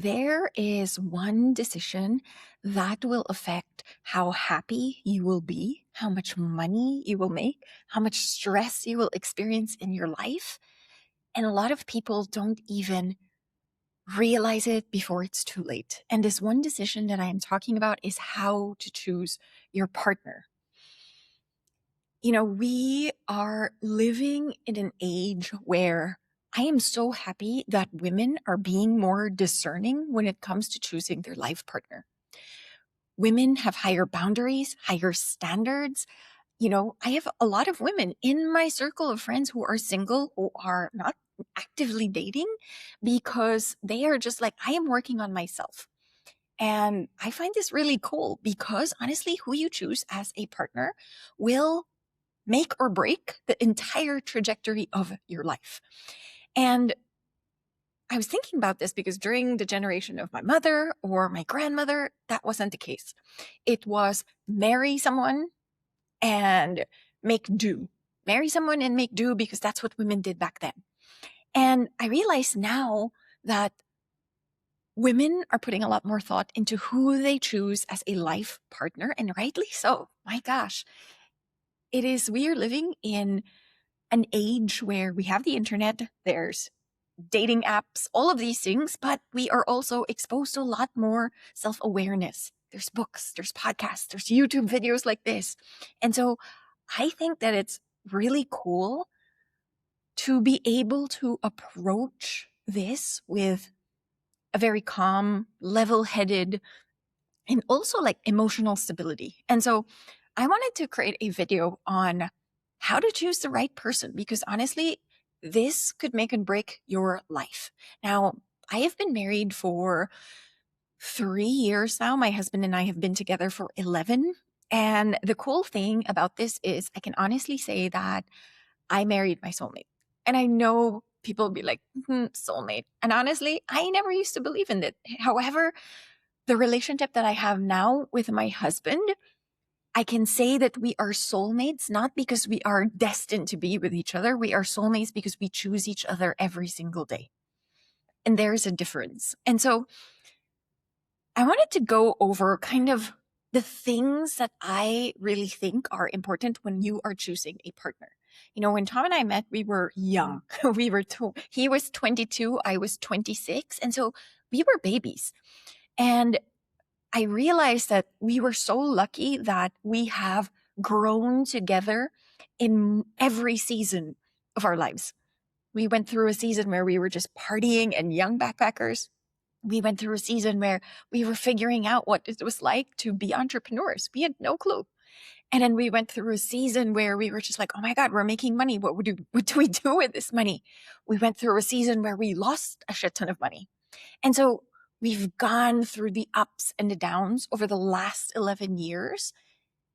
There is one decision that will affect how happy you will be, how much money you will make, how much stress you will experience in your life. And a lot of people don't even realize it before it's too late. And this one decision that I am talking about is how to choose your partner. We are living in an age where I am so happy that women are being more discerning when it comes to choosing their life partner. Women have higher boundaries, higher standards. I have a lot of women in my circle of friends who are single, who are not actively dating because they are just like, I am working on myself. And I find this really cool because honestly, who you choose as a partner will make or break the entire trajectory of your life. And I was thinking about this because during the generation of my mother or my grandmother, that wasn't the case. It was marry someone and make do. Marry someone and make do because that's what women did back then. And I realize now that women are putting a lot more thought into who they choose as a life partner, and rightly so. My gosh, we are living in an age where we have the internet, there's dating apps, all of these things, but we are also exposed to a lot more self-awareness. There's books, there's podcasts, there's YouTube videos like this. And so I think that it's really cool to be able to approach this with a very calm, level-headed, and also like emotional stability. And so I wanted to create a video on how to choose the right person because honestly, this could make and break your life. Now, I have been married for 3 years now. My husband and I have been together for 11. And the cool thing about this is I can honestly say that I married my soulmate. And I know people will be like, soulmate. And honestly, I never used to believe in it. However, the relationship that I have now with my husband, I can say that we are soulmates, not because we are destined to be with each other. We are soulmates because we choose each other every single day. And there's a difference. And so I wanted to go over kind of the things that I really think are important when you are choosing a partner. When Tom and I met, we were young. He was 22, I was 26. And so we were babies. And I realized that we were so lucky that we have grown together in every season of our lives. We went through a season where we were just partying and young backpackers. We went through a season where we were figuring out what it was like to be entrepreneurs. We had no clue. And then we went through a season where we were just like, oh my God, we're making money. What do we do with this money? We went through a season where we lost a shit ton of money. And so we've gone through the ups and the downs over the last 11 years.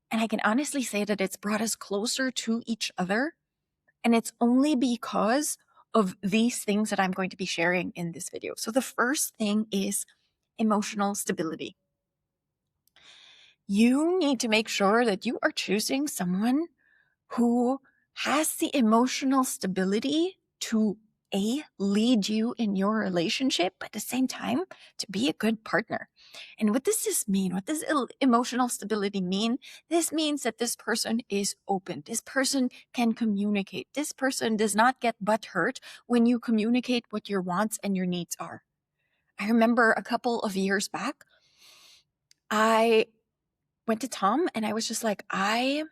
And I can honestly say that it's brought us closer to each other. And it's only because of these things that I'm going to be sharing in this video. So the first thing is emotional stability. You need to make sure that you are choosing someone who has the emotional stability to lead you in your relationship, but at the same time, to be a good partner. And what does this mean? What does emotional stability mean? This means that this person is open. This person can communicate. This person does not get butthurt when you communicate what your wants and your needs are. I remember a couple of years back, I went to Tom and I was just like, I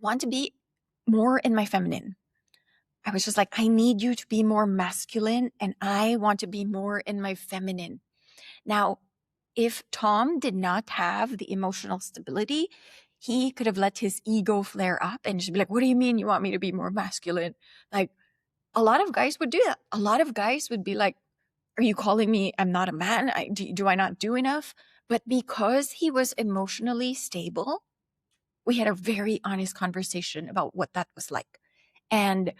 want to be more in my feminine. I was just like, I need you to be more masculine and I want to be more in my feminine. Now, if Tom did not have the emotional stability, he could have let his ego flare up and just be like, what do you mean you want me to be more masculine? Like, a lot of guys would do that. A lot of guys would be like, are you calling me I'm not a man? Do I not do enough? But because he was emotionally stable, we had a very honest conversation about what that was like. And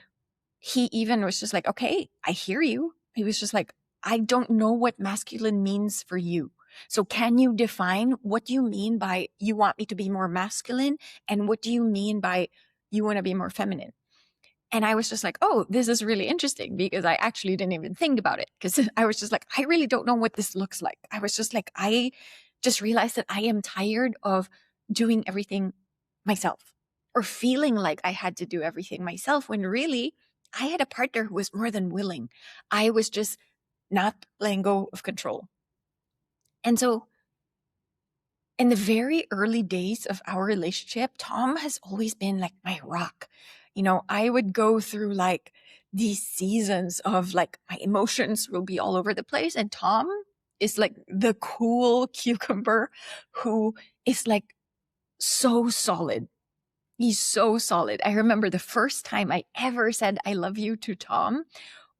he even was just like, okay, I hear you. He was just like, I don't know what masculine means for you. So can you define what you mean by you want me to be more masculine? And what do you mean by you want to be more feminine? And I was just like, oh, this is really interesting, because I actually didn't even think about it, because I was just like, I really don't know what this looks like. I was just like, I just realized that I am tired of doing everything myself, or feeling like I had to do everything myself, when really I had a partner who was more than willing. I was just not letting go of control. And so in the very early days of our relationship, Tom has always been like my rock. I would go through like these seasons of like my emotions will be all over the place. And Tom is like the cool cucumber who is like so solid. He's so solid. I remember the first time I ever said I love you to Tom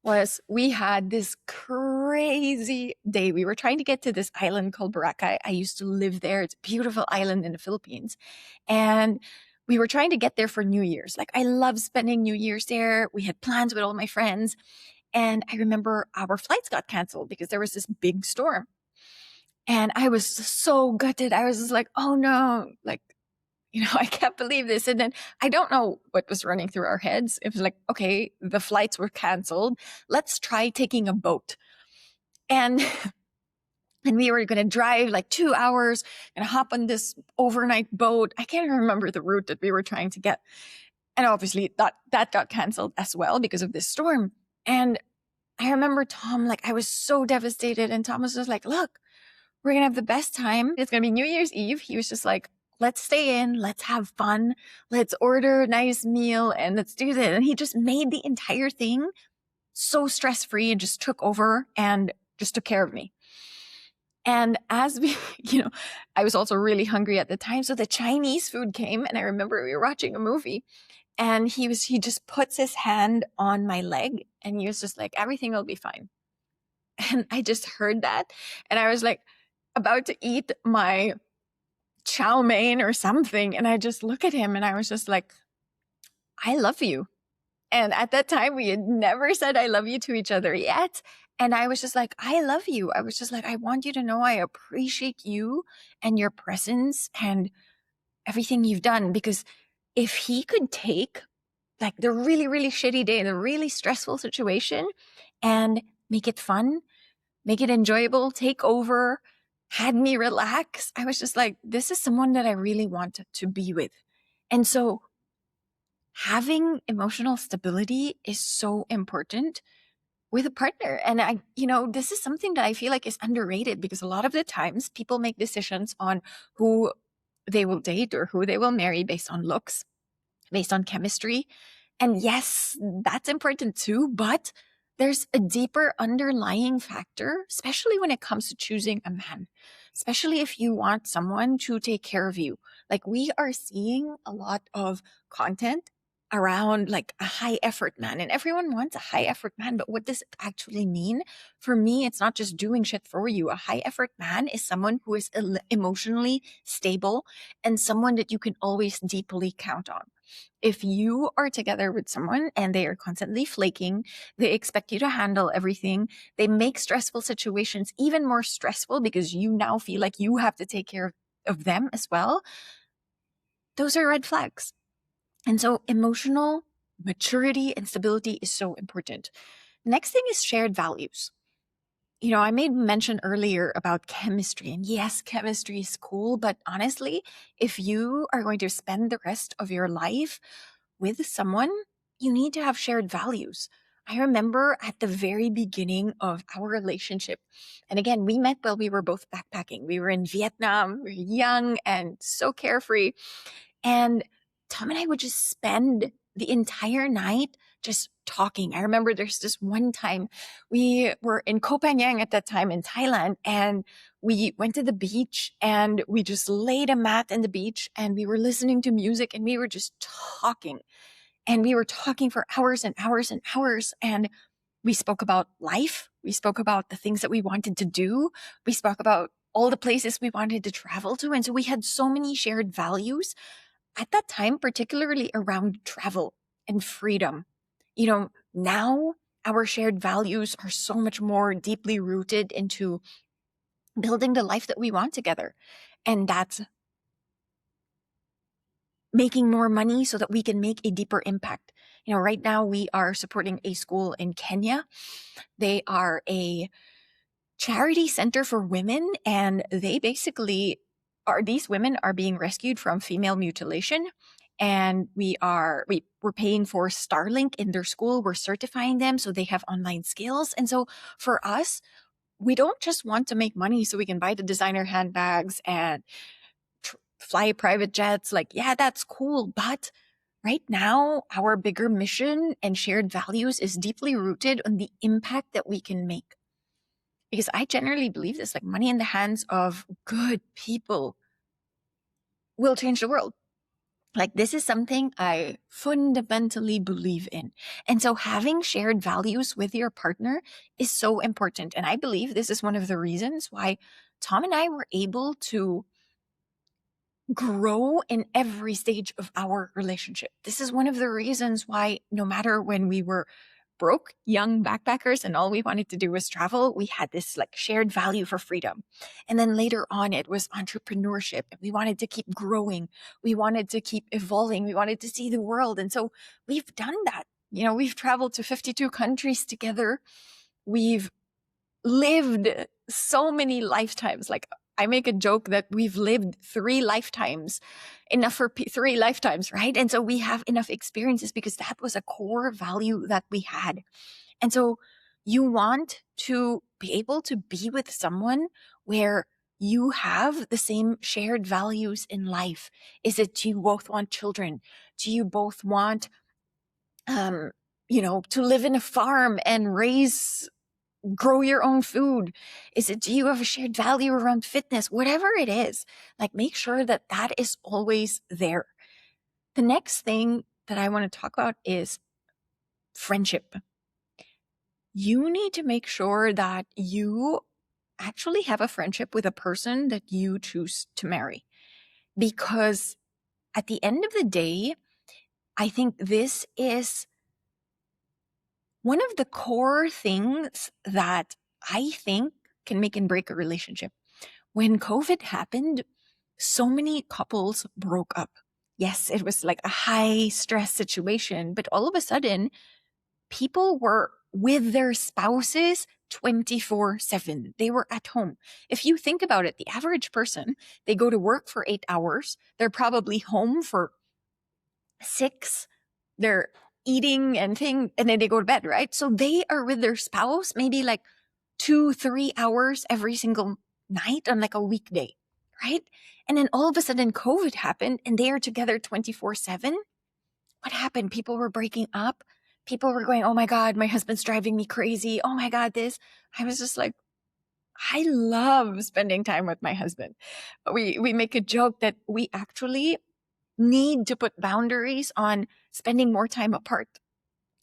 was we had this crazy day. We were trying to get to this island called Boracay. I used to live there. It's a beautiful island in the Philippines. And we were trying to get there for New Year's. Like, I love spending New Year's there. We had plans with all my friends. And I remember our flights got canceled because there was this big storm. And I was so gutted. I was just like, oh no, like, I can't believe this. And then I don't know what was running through our heads. It was like, okay, the flights were canceled. Let's try taking a boat. And and we were going to drive like 2 hours and hop on this overnight boat. I can't remember the route that we were trying to get. And obviously that got canceled as well because of this storm. And I remember Tom, like, I was so devastated. And Tom was just like, look, we're going to have the best time. It's going to be New Year's Eve. He was just like, let's stay in, let's have fun, let's order a nice meal, and let's do this. And he just made the entire thing so stress-free and just took over and just took care of me. And as we, I was also really hungry at the time. So the Chinese food came, and I remember we were watching a movie, and he just puts his hand on my leg, and he was just like, everything will be fine. And I just heard that, and I was like about to eat my chow mein or something. And I just look at him and I was just like, I love you. And at that time, we had never said I love you to each other yet. And I was just like, I love you. I was just like, I want you to know I appreciate you and your presence and everything you've done. Because if he could take like the really, really shitty day, the really stressful situation, and make it fun, make it enjoyable, take over, had me relax, I was just like, this is someone that I really want to be with. And so having emotional stability is so important with a partner. And this is something that I feel like is underrated, because a lot of the times people make decisions on who they will date or who they will marry based on looks, based on chemistry. And yes, that's important too, but there's a deeper underlying factor, especially when it comes to choosing a man, especially if you want someone to take care of you. Like, we are seeing a lot of content around like a high effort man, and everyone wants a high effort man. But what does it actually mean? For me, it's not just doing shit for you. A high effort man is someone who is emotionally stable and someone that you can always deeply count on. If you are together with someone and they are constantly flaking, they expect you to handle everything, they make stressful situations even more stressful because you now feel like you have to take care of them as well, those are red flags. And so emotional maturity and stability is so important. Next thing is shared values. I made mention earlier about chemistry, and yes, chemistry is cool, but honestly, if you are going to spend the rest of your life with someone, you need to have shared values. I remember at the very beginning of our relationship, and again, we met while we were both backpacking. We were in Vietnam, we were young and so carefree. And Tom and I would just spend the entire night just talking. I remember there's this one time we were in Koh Phangan at that time in Thailand, and we went to the beach and we just laid a mat in the beach and we were listening to music and we were just talking. And we were talking for hours and hours and hours. And we spoke about life. We spoke about the things that we wanted to do. We spoke about all the places we wanted to travel to. And so we had so many shared values at that time, particularly around travel and freedom. Now our shared values are so much more deeply rooted into building the life that we want together. And that's making more money so that we can make a deeper impact. Right now we are supporting a school in Kenya. They are a charity center for women, and they basically these women are being rescued from female mutilation. And we're paying for Starlink in their school. We're certifying them so they have online skills. And so for us, we don't just want to make money so we can buy the designer handbags and fly private jets. Like, yeah, that's cool. But right now, our bigger mission and shared values is deeply rooted on the impact that we can make. Because I generally believe this, like money in the hands of good people will change the world. Like, this is something I fundamentally believe in. And so having shared values with your partner is so important. And I believe this is one of the reasons why Tom and I were able to grow in every stage of our relationship. This is one of the reasons why, no matter when we were broke young backpackers and all we wanted to do was travel, we had this like shared value for freedom. And then later on, it was entrepreneurship. We wanted to keep growing. We wanted to keep evolving. We wanted to see the world. And so we've done that. We've traveled to 52 countries together. We've lived so many lifetimes. Like, I make a joke that we've lived 3 lifetimes, enough for 3 lifetimes, right? And so we have enough experiences because that was a core value that we had. And so you want to be able to be with someone where you have the same shared values in life. Do you both want children? Do you both want, to live in a farm and grow your own food? Do you have a shared value around fitness? Whatever it is, like, make sure that that is always there. The next thing that I want to talk about is friendship. You need to make sure that you actually have a friendship with a person that you choose to marry. Because at the end of the day, I think this is one of the core things that I think can make and break a relationship. When COVID happened, so many couples broke up. Yes, it was like a high stress situation, but all of a sudden, people were with their spouses 24/7. They were at home. If you think about it, the average person, they go to work for 8 hours. They're probably home for 6. They're eating and then they go to bed, right? So they are with their spouse maybe like 2-3 hours every single night on like a weekday, right? And then all of a sudden COVID happened and they are together 24/7. What happened? People were breaking up. People were going, oh my God, my husband's driving me crazy. Oh my God, this. I was just like, I love spending time with my husband. We make a joke that we actually need to put boundaries on spending more time apart.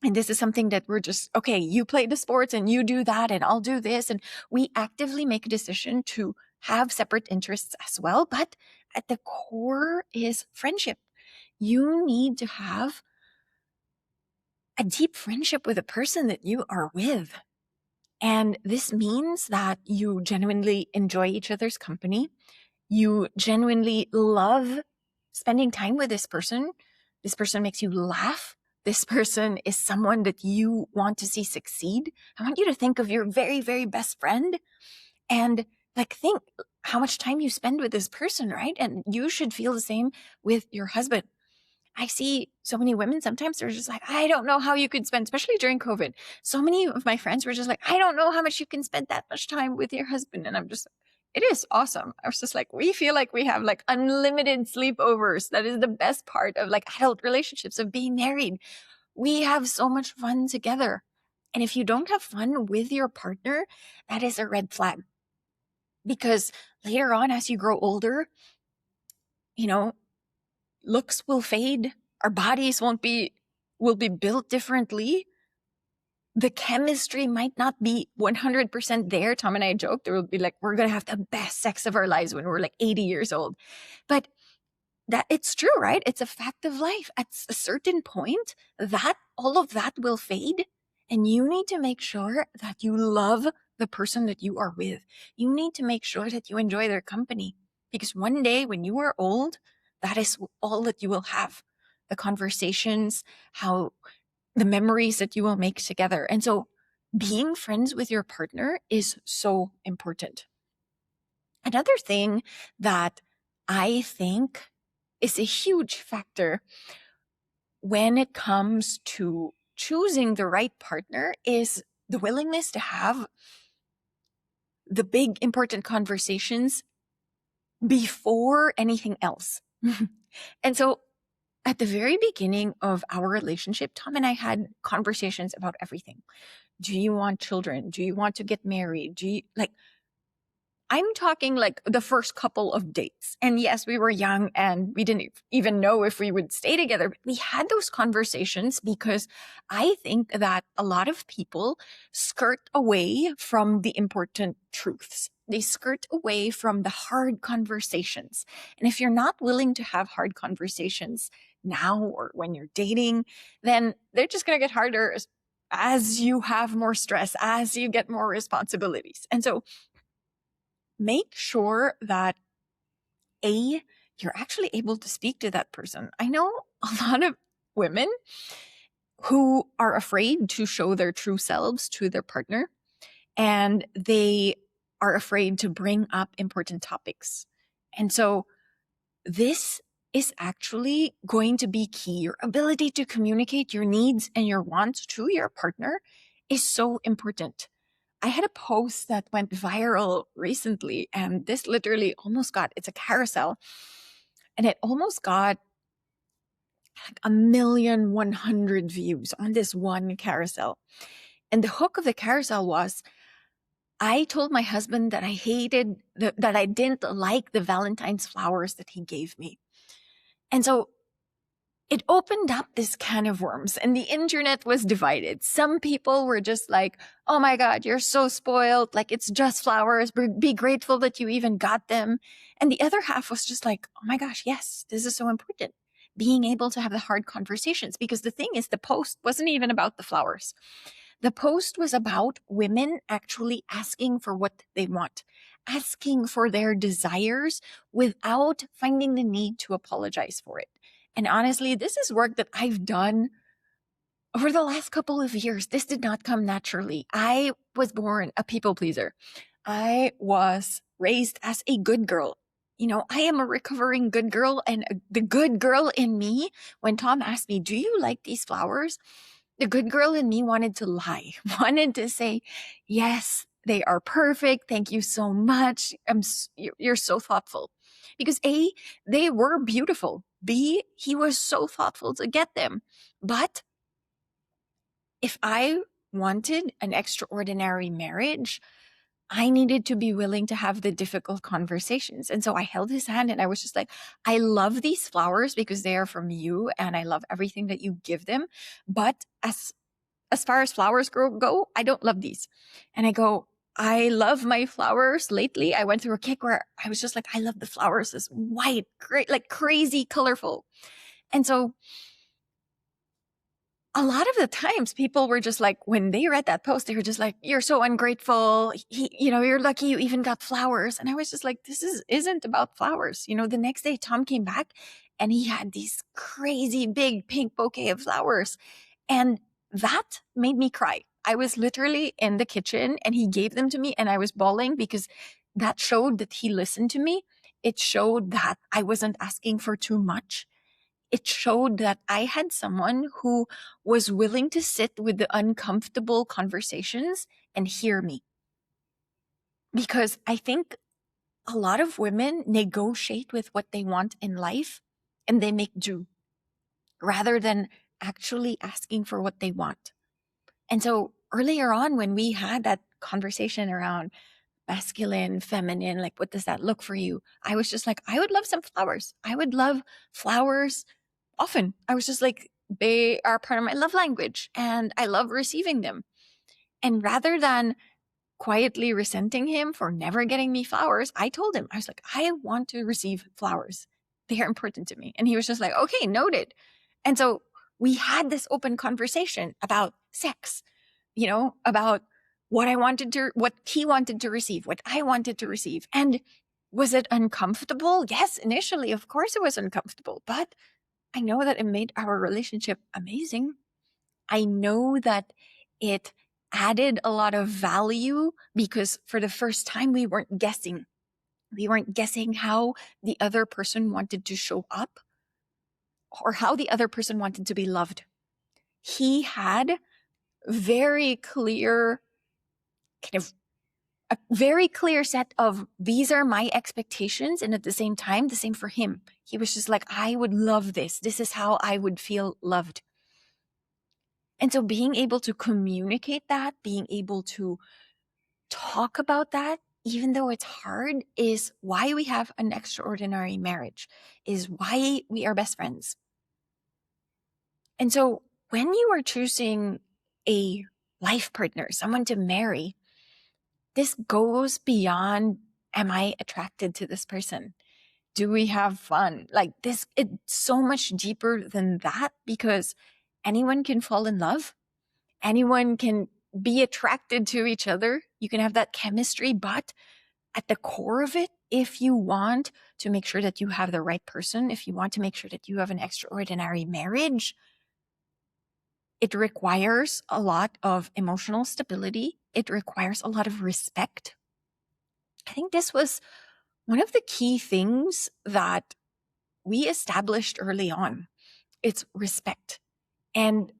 And this is something that we're just, okay, you play the sports and you do that and I'll do this. And we actively make a decision to have separate interests as well. But at the core is friendship. You need to have a deep friendship with a person that you are with. And this means that you genuinely enjoy each other's company. You genuinely love spending time with this person. This person makes you laugh. This person is someone that you want to see succeed. I want you to think of your very, very best friend and like think how much time you spend with this person, right? And you should feel the same with your husband. I see so many women, sometimes they're just like, I don't know how you could spend, especially during COVID. So many of my friends were just like, I don't know how much you can spend that much time with your husband. And I'm just, it is awesome. I was just like, we feel like we have like unlimited sleepovers. That is the best part of like adult relationships, of being married. We have so much fun together. And if you don't have fun with your partner, that is a red flag. Because later on, as you grow older, looks will fade. Our bodies will be built differently. The chemistry might not be 100% there. Tom and I joked, there will be like, we're going to have the best sex of our lives when we're like 80 years old. But that it's true, right? It's a fact of life. At a certain point, that all of that will fade. And you need to make sure that you love the person that you are with. You need to make sure that you enjoy their company. Because one day when you are old, that is all that you will have. The conversations, how the memories that you will make together. And so being friends with your partner is so important. Another thing that I think is a huge factor when it comes to choosing the right partner is the willingness to have the big important conversations before anything else. And so at the very beginning of our relationship, Tom and I had conversations about everything. Do you want children? Do you want to get married? I'm talking like the first couple of dates. And yes, we were young and we didn't even know if we would stay together. But we had those conversations because I think that a lot of people skirt away from the important truths. They skirt away from the hard conversations. And if you're not willing to have hard conversations now or when you're dating, then they're just going to get harder as you have more stress, as you get more responsibilities. And so make sure that you're actually able to speak to that person. I know a lot of women who are afraid to show their true selves to their partner, and they are afraid to bring up important topics. And so this is actually going to be key. Your ability to communicate your needs and your wants to your partner is so important. I had a post that went viral recently, and this literally it's a carousel, and it almost got like 1,100,000 views on this one carousel. And the hook of the carousel was, I told my husband that that I didn't like the Valentine's flowers that he gave me. And so it opened up this can of worms, and the internet was divided. Some people were just like, oh my God, you're so spoiled. Like, it's just flowers. Be grateful that you even got them. And the other half was just like, oh my gosh, yes, this is so important. Being able to have the hard conversations. Because the thing is, the post wasn't even about the flowers. The post was about women actually asking for what they want, asking for their desires without finding the need to apologize for it. And honestly, this is work that I've done over the last couple of years. This did not come naturally. I was born a people pleaser. I was raised as a good girl. I am a recovering good girl, and the good girl in me, when Tom asked me, do you like these flowers? The good girl in me wanted to lie, wanted to say, yes, they are perfect. Thank you so much. You're so thoughtful. Because A, they were beautiful. B, he was so thoughtful to get them. But if I wanted an extraordinary marriage, I needed to be willing to have the difficult conversations. And so I held his hand and I was just like, I love these flowers because they are from you and I love everything that you give them. But as far as flowers go, I don't love these. And I go, I love my flowers. Lately, I went through a kick where I was just like, I love the flowers, this white, great, like crazy colorful. And so a lot of the times people were just like, when they read that post, they were just like, you're so ungrateful. You're lucky you even got flowers. And I was just like, isn't about flowers. The next day Tom came back and he had these crazy big pink bouquet of flowers. And that made me cry. I was literally in the kitchen and he gave them to me and I was bawling because that showed that he listened to me. It showed that I wasn't asking for too much. It showed that I had someone who was willing to sit with the uncomfortable conversations and hear me. Because I think a lot of women negotiate with what they want in life and they make do rather than actually asking for what they want. And so earlier on, when we had that conversation around masculine, feminine, like, what does that look for you? I was just like, I would love some flowers. I would love flowers often. I was just like, they are part of my love language and I love receiving them. And rather than quietly resenting him for never getting me flowers, I told him, I was like, I want to receive flowers. They are important to me. And he was just like, okay, noted. And so we had this open conversation about sex, about what he wanted to receive, what I wanted to receive. And was it uncomfortable? Yes, initially, of course it was uncomfortable, but I know that it made our relationship amazing. I know that it added a lot of value because for the first time, we weren't guessing. We weren't guessing how the other person wanted to show up or how the other person wanted to be loved. He had very clear, kind of a very clear set of these are my expectations. And at the same time, the same for him. He was just like, I would love this. This is how I would feel loved. And so being able to communicate that, being able to talk about that, even though it's hard, is why we have an extraordinary marriage, is why we are best friends. And so when you are choosing a life partner, someone to marry, this goes beyond, am I attracted to this person? Do we have fun? Like this, it's so much deeper than that because anyone can fall in love. Anyone can be attracted to each other. You can have that chemistry, but at the core of it, if you want to make sure that you have the right person, if you want to make sure that you have an extraordinary marriage, it requires a lot of emotional stability. It requires a lot of respect. I think this was one of the key things that we established early on. It's respect. And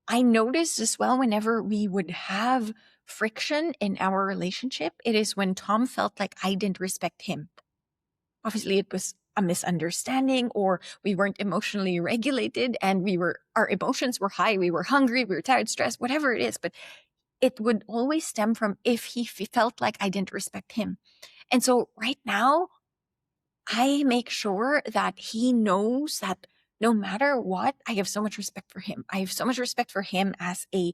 I noticed as well, whenever we would have friction in our relationship, it is when Tom felt like I didn't respect him. Obviously, it was a misunderstanding, or we weren't emotionally regulated and our emotions were high. We were hungry, we were tired, stressed, whatever it is. But it would always stem from if he felt like I didn't respect him. And so right now, I make sure that he knows that no matter what, I have so much respect for him. I have so much respect for him as a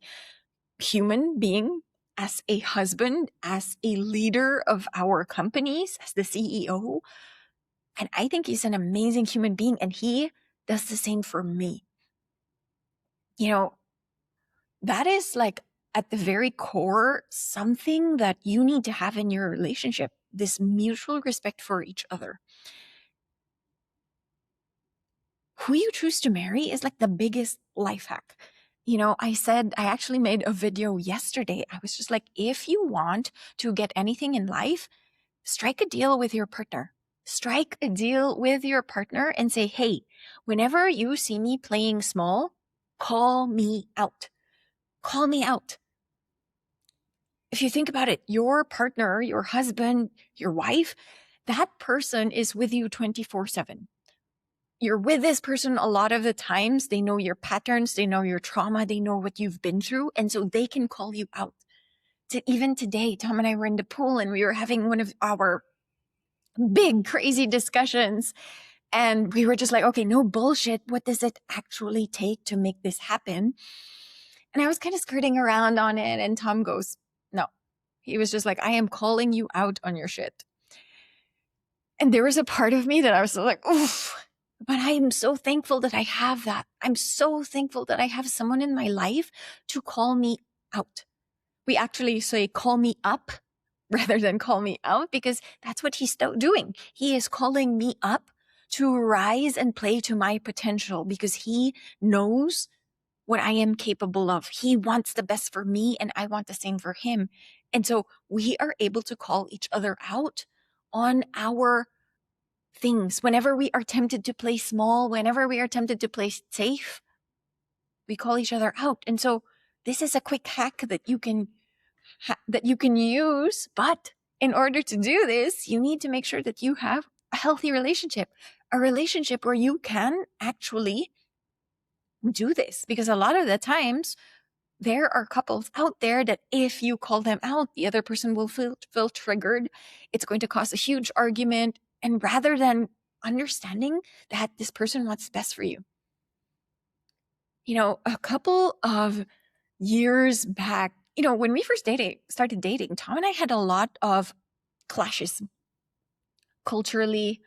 human being, as a husband, as a leader of our companies, as the CEO. And I think he's an amazing human being, and he does the same for me. You know, that is like at the very core, something that you need to have in your relationship, this mutual respect for each other. Who you choose to marry is like the biggest life hack. You know, I actually made a video yesterday. I was just like, if you want to get anything in life, strike a deal with your partner. Strike a deal with your partner and say, hey, whenever you see me playing small, call me out. Call me out. If you think about it, your partner, your husband, your wife, that person is with you 24/7. You're with this person a lot of the times. They know your patterns. They know your trauma. They know what you've been through. And so they can call you out. Even today, Tom and I were in the pool and we were having one of our big, crazy discussions. And we were just like, okay, no bullshit. What does it actually take to make this happen? And I was kind of skirting around on it. And Tom goes, no. He was just like, I am calling you out on your shit. And there was a part of me that I was like, oof. But I am so thankful that I have that. I'm so thankful that I have someone in my life to call me out. We actually say, call me up rather than call me out, because that's what he's doing. He is calling me up to rise and play to my potential because he knows what I am capable of. He wants the best for me and I want the same for him. And so we are able to call each other out on our things. Whenever we are tempted to play small, whenever we are tempted to play safe, we call each other out. And so this is a quick hack that you can use. But in order to do this, you need to make sure that you have a healthy relationship, a relationship where you can actually do this. Because a lot of the times there are couples out there that if you call them out, the other person will feel triggered. It's going to cause a huge argument. And rather than understanding that this person wants best for you. You know, a couple of years back, you know, when we first started dating, Tom and I had a lot of clashes. Culturally,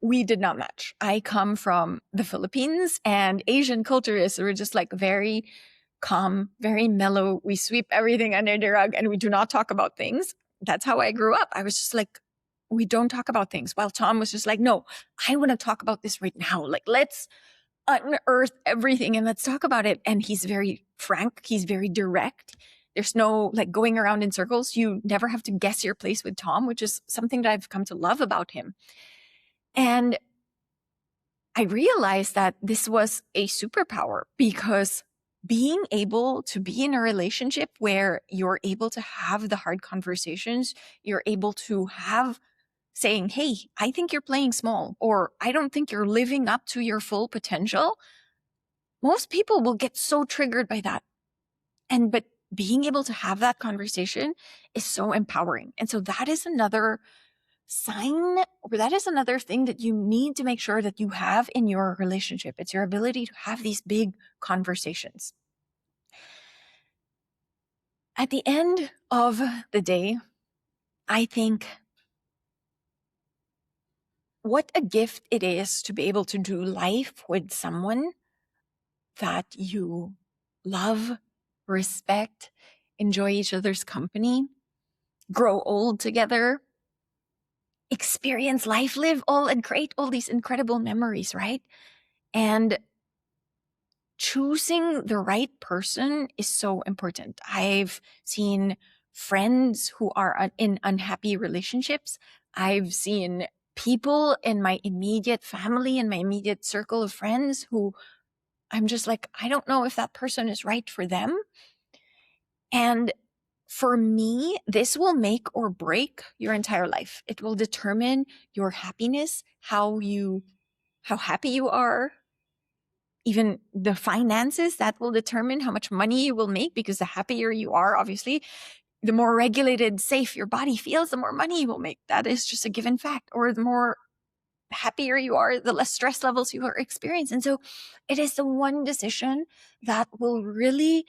we did not match. I come from the Philippines, and Asian culture is we're just like very calm, very mellow. We sweep everything under the rug and we do not talk about things. That's how I grew up. I was just like, we don't talk about things. While Tom was just like, no, I want to talk about this right now. Like, let's unearth everything and let's talk about it. And he's very frank. He's very direct. There's no like going around in circles. You never have to guess your place with Tom, which is something that I've come to love about him. And I realized that this was a superpower because being able to be in a relationship where you're able to have the hard conversations, you're able to have saying, hey, I think you're playing small, or I don't think you're living up to your full potential. Most people will get so triggered by that. But being able to have that conversation is so empowering. And so that is another sign, or that is another thing that you need to make sure that you have in your relationship. It's your ability to have these big conversations. At the end of the day, I think what a gift it is to be able to do life with someone that you love, respect, enjoy each other's company, grow old together, experience life, live all, and create all these incredible memories, right? And choosing the right person is so important. I've seen friends who are in unhappy relationships. I've seen people in my immediate family and my immediate circle of friends who I'm just like, I don't know if that person is right for them. And for me, this will make or break your entire life. It will determine your happiness, how happy you are, even the finances. That will determine how much money you will make, because the happier you are, obviously, the more regulated, safe your body feels, the more money you will make. That is just a given fact. Or the more happier you are, the less stress levels you are experiencing. And so it is the one decision that will really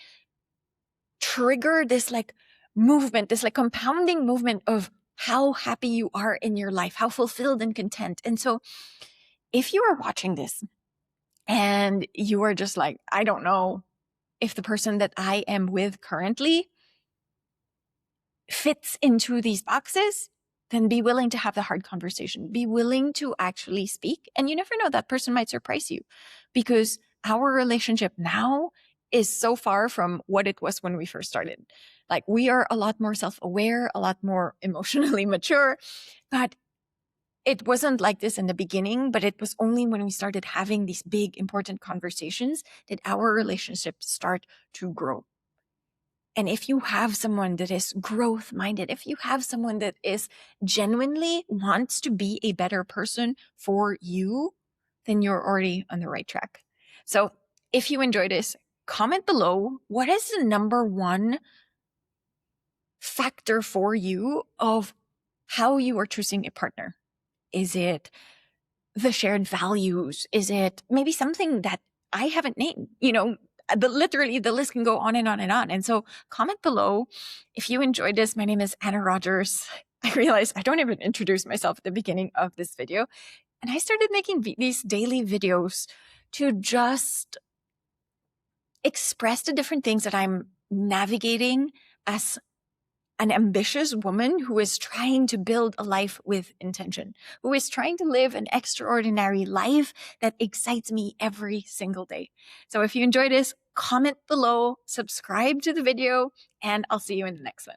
trigger this like movement, this like compounding movement of how happy you are in your life, how fulfilled and content. And so if you are watching this and you are just like, I don't know if the person that I am with currently fits into these boxes, then be willing to have the hard conversation. Be willing to actually speak. And you never know, that person might surprise you, because our relationship now is so far from what it was when we first started. Like, we are a lot more self-aware, a lot more emotionally mature, but it wasn't like this in the beginning. But it was only when we started having these big, important conversations that our relationship start to grow. And if you have someone that is growth minded, if you have someone that is genuinely wants to be a better person for you, then you're already on the right track. So if you enjoyed this, comment below, what is the number one factor for you of how you are choosing a partner? Is it the shared values? Is it maybe something that I haven't named? Literally the list can go on and on and on. And so comment below if you enjoyed this. My name is Anna Rogers. I realized I don't even introduce myself at the beginning of this video. And I started making these daily videos to just express the different things that I'm navigating as an ambitious woman who is trying to build a life with intention, who is trying to live an extraordinary life that excites me every single day. So if you enjoyed this, comment below, subscribe to the video, and I'll see you in the next one.